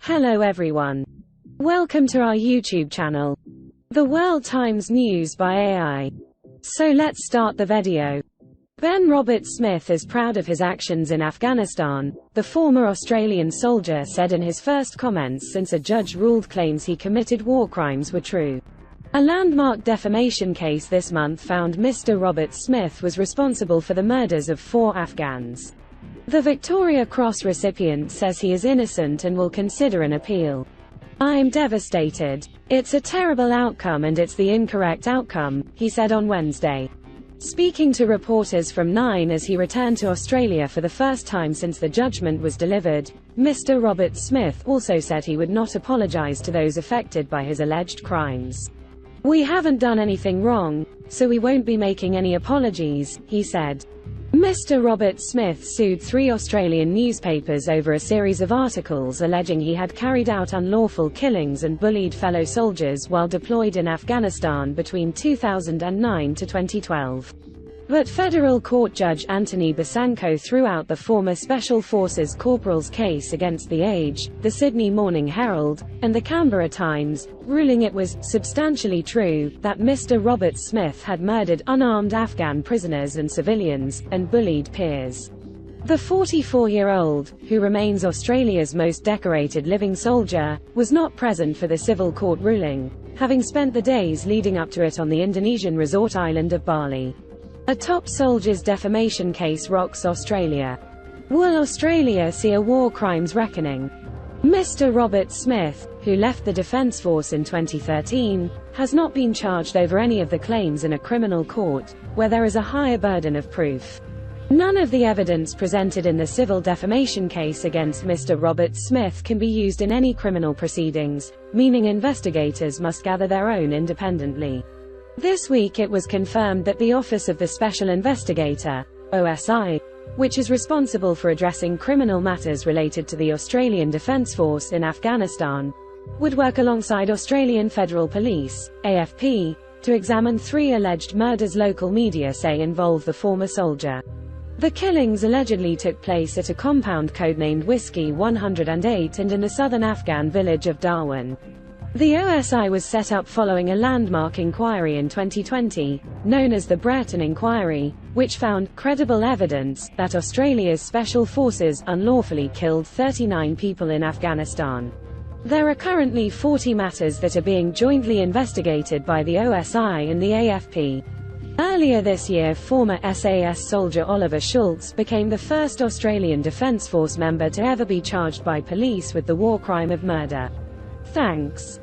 Hello everyone. Welcome to our YouTube channel, The World Times News by AI. So let's start the video. Ben Robert Smith is proud of his actions in Afghanistan, the former Australian soldier said in his first comments since a judge ruled claims he committed war crimes were true. A landmark defamation case this month found Mr. Robert Smith was responsible for the murders of 4 Afghans. The Victoria Cross recipient says he is innocent and will consider an appeal. "I'm devastated. It's a terrible outcome and it's the incorrect outcome," he said on Wednesday. Speaking to reporters from Nine as he returned to Australia for the first time since the judgment was delivered, Mr. Robert Smith also said he would not apologise to those affected by his alleged crimes. "We haven't done anything wrong, so we won't be making any apologies," he said. Mr. Robert Smith sued 3 Australian newspapers over a series of articles alleging he had carried out unlawful killings and bullied fellow soldiers while deployed in Afghanistan between 2009 to 2012. But federal court judge Anthony Basanko threw out the former Special Forces corporal's case against The Age, the Sydney Morning Herald, and the Canberra Times, ruling it was substantially true that Mr. Robert Smith had murdered unarmed Afghan prisoners and civilians, and bullied peers. The 44-year-old, who remains Australia's most decorated living soldier, was not present for the civil court ruling, having spent the days leading up to it on the Indonesian resort island of Bali. A top soldier's defamation case rocks Australia. Will Australia see a war crimes reckoning? Mr. Robert Smith, who left the Defence Force in 2013, has not been charged over any of the claims in a criminal court, where there is a higher burden of proof. None of the evidence presented in the civil defamation case against Mr. Robert Smith can be used in any criminal proceedings, meaning investigators must gather their own independently. This week it was confirmed that the Office of the Special Investigator, OSI, which is responsible for addressing criminal matters related to the Australian Defence Force in Afghanistan, would work alongside Australian Federal Police, AFP, to examine 3 alleged murders local media say involve the former soldier. The killings allegedly took place at a compound codenamed Whiskey 108 and in the southern Afghan village of Darwin. The OSI was set up following a landmark inquiry in 2020, known as the Brereton Inquiry, which found credible evidence that Australia's special forces unlawfully killed 39 people in Afghanistan. There are currently 40 matters that are being jointly investigated by the OSI and the AFP. Earlier this year, former SAS soldier Oliver Schultz became the first Australian Defence Force member to ever be charged by police with the war crime of murder. Thanks.